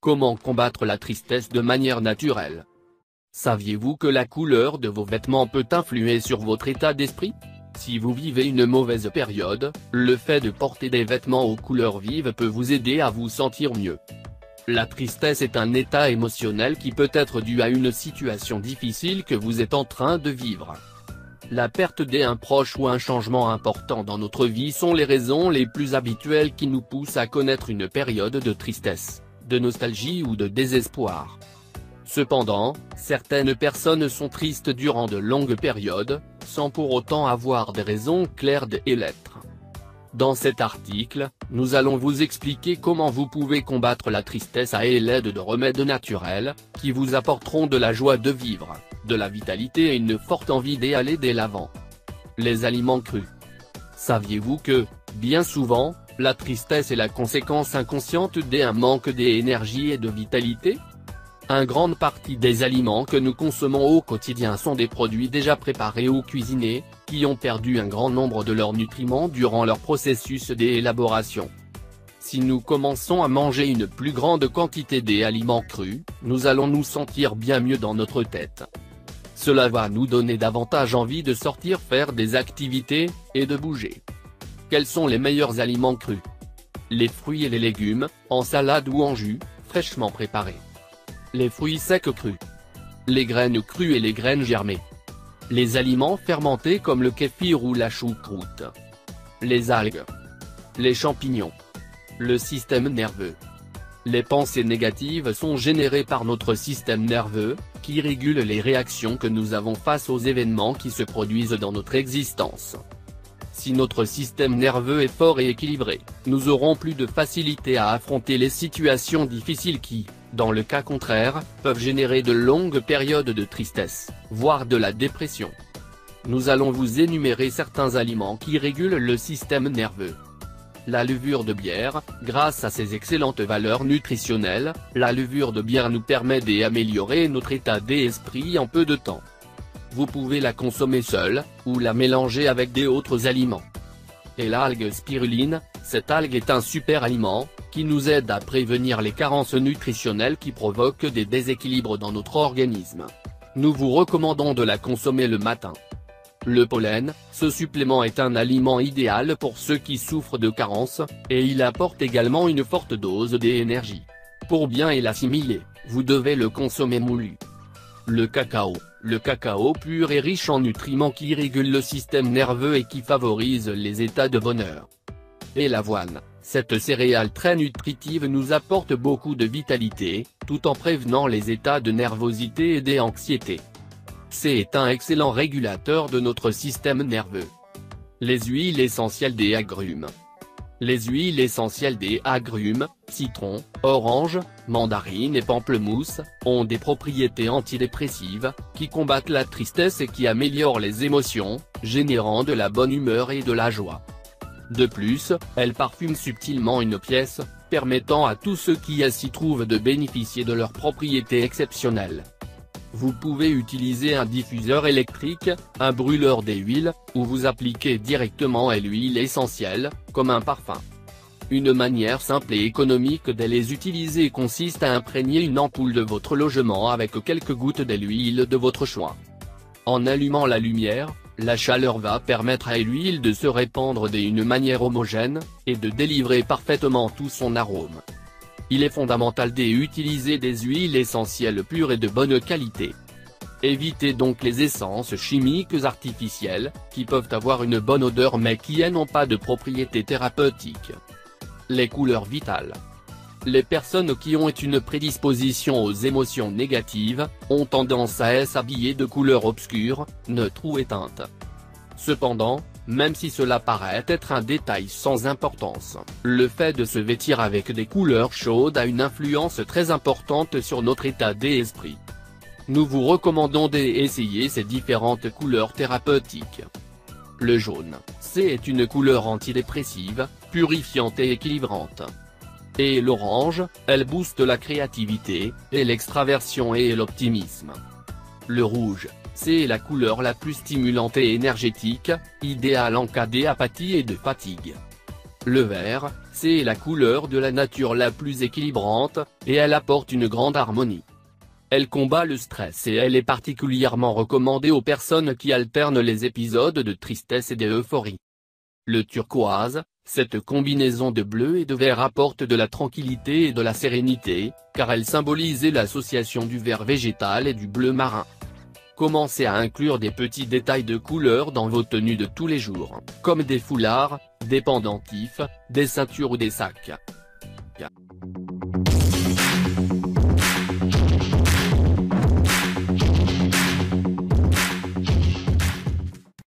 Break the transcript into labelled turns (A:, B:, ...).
A: Comment combattre la tristesse de manière naturelle? Saviez-vous que la couleur de vos vêtements peut influer sur votre état d'esprit? Si vous vivez une mauvaise période, le fait de porter des vêtements aux couleurs vives peut vous aider à vous sentir mieux. La tristesse est un état émotionnel qui peut être dû à une situation difficile que vous êtes en train de vivre. La perte d'un proche ou un changement important dans notre vie sont les raisons les plus habituelles qui nous poussent à connaître une période de tristesse, de nostalgie ou de désespoir. Cependant, certaines personnes sont tristes durant de longues périodes, sans pour autant avoir des raisons claires d'y l'être. Dans cet article, nous allons vous expliquer comment vous pouvez combattre la tristesse à l'aide de remèdes naturels, qui vous apporteront de la joie de vivre, de la vitalité et une forte envie d'aller de l'avant. Les aliments crus. Saviez-vous que, bien souvent, la tristesse est la conséquence inconsciente d'un manque d'énergie et de vitalité? Une grande partie des aliments que nous consommons au quotidien sont des produits déjà préparés ou cuisinés, qui ont perdu un grand nombre de leurs nutriments durant leur processus d'élaboration. Si nous commençons à manger une plus grande quantité d'aliments crus, nous allons nous sentir bien mieux dans notre tête. Cela va nous donner davantage envie de sortir faire des activités, et de bouger. Quels sont les meilleurs aliments crus? Les fruits et les légumes, en salade ou en jus, fraîchement préparés. Les fruits secs crus. Les graines crues et les graines germées. Les aliments fermentés comme le kéfir ou la choucroute. Les algues. Les champignons. Le système nerveux. Les pensées négatives sont générées par notre système nerveux, qui régule les réactions que nous avons face aux événements qui se produisent dans notre existence. Si notre système nerveux est fort et équilibré, nous aurons plus de facilité à affronter les situations difficiles qui, dans le cas contraire, peuvent générer de longues périodes de tristesse, voire de la dépression. Nous allons vous énumérer certains aliments qui régulent le système nerveux. La levure de bière, grâce à ses excellentes valeurs nutritionnelles, la levure de bière nous permet d'améliorer notre état d'esprit en peu de temps. Vous pouvez la consommer seule, ou la mélanger avec des autres aliments. Et l'algue spiruline, cette algue est un super aliment, qui nous aide à prévenir les carences nutritionnelles qui provoquent des déséquilibres dans notre organisme. Nous vous recommandons de la consommer le matin. Le pollen, ce supplément est un aliment idéal pour ceux qui souffrent de carences, et il apporte également une forte dose d'énergie. Pour bien l'assimiler, vous devez le consommer moulu. Le cacao. Le cacao pur est riche en nutriments qui régulent le système nerveux et qui favorisent les états de bonheur. Et l'avoine, cette céréale très nutritive nous apporte beaucoup de vitalité, tout en prévenant les états de nervosité et d'anxiété. C'est un excellent régulateur de notre système nerveux. Les huiles essentielles des agrumes. Les huiles essentielles des agrumes, citron, orange, mandarine et pamplemousse, ont des propriétés antidépressives, qui combattent la tristesse et qui améliorent les émotions, générant de la bonne humeur et de la joie. De plus, elles parfument subtilement une pièce, permettant à tous ceux qui s'y trouvent de bénéficier de leurs propriétés exceptionnelles. Vous pouvez utiliser un diffuseur électrique, un brûleur d'huile, ou vous appliquer directement l'huile essentielle, comme un parfum. Une manière simple et économique de les utiliser consiste à imprégner une ampoule de votre logement avec quelques gouttes de l'huile de votre choix. En allumant la lumière, la chaleur va permettre à l'huile de se répandre d'une manière homogène, et de délivrer parfaitement tout son arôme. Il est fondamental d'utiliser des huiles essentielles pures et de bonne qualité. Évitez donc les essences chimiques artificielles, qui peuvent avoir une bonne odeur mais qui n'ont pas de propriétés thérapeutiques. Les couleurs vitales. Les personnes qui ont une prédisposition aux émotions négatives, ont tendance à s'habiller de couleurs obscures, neutres ou éteintes. Cependant, même si cela paraît être un détail sans importance, le fait de se vêtir avec des couleurs chaudes a une influence très importante sur notre état d'esprit. Nous vous recommandons d'essayer ces différentes couleurs thérapeutiques. Le jaune, c'est une couleur antidépressive, purifiante et équilibrante. Et l'orange, elle booste la créativité, et l'extraversion et l'optimisme. Le rouge, c'est la couleur la plus stimulante et énergétique, idéale en cas d'apathie et de fatigue. Le vert, c'est la couleur de la nature la plus équilibrante, et elle apporte une grande harmonie. Elle combat le stress et elle est particulièrement recommandée aux personnes qui alternent les épisodes de tristesse et d'euphorie. Le turquoise, cette combinaison de bleu et de vert apporte de la tranquillité et de la sérénité, car elle symbolise l'association du vert végétal et du bleu marin. Commencez à inclure des petits détails de couleur dans vos tenues de tous les jours, comme des foulards, des pendentifs, des ceintures ou des sacs.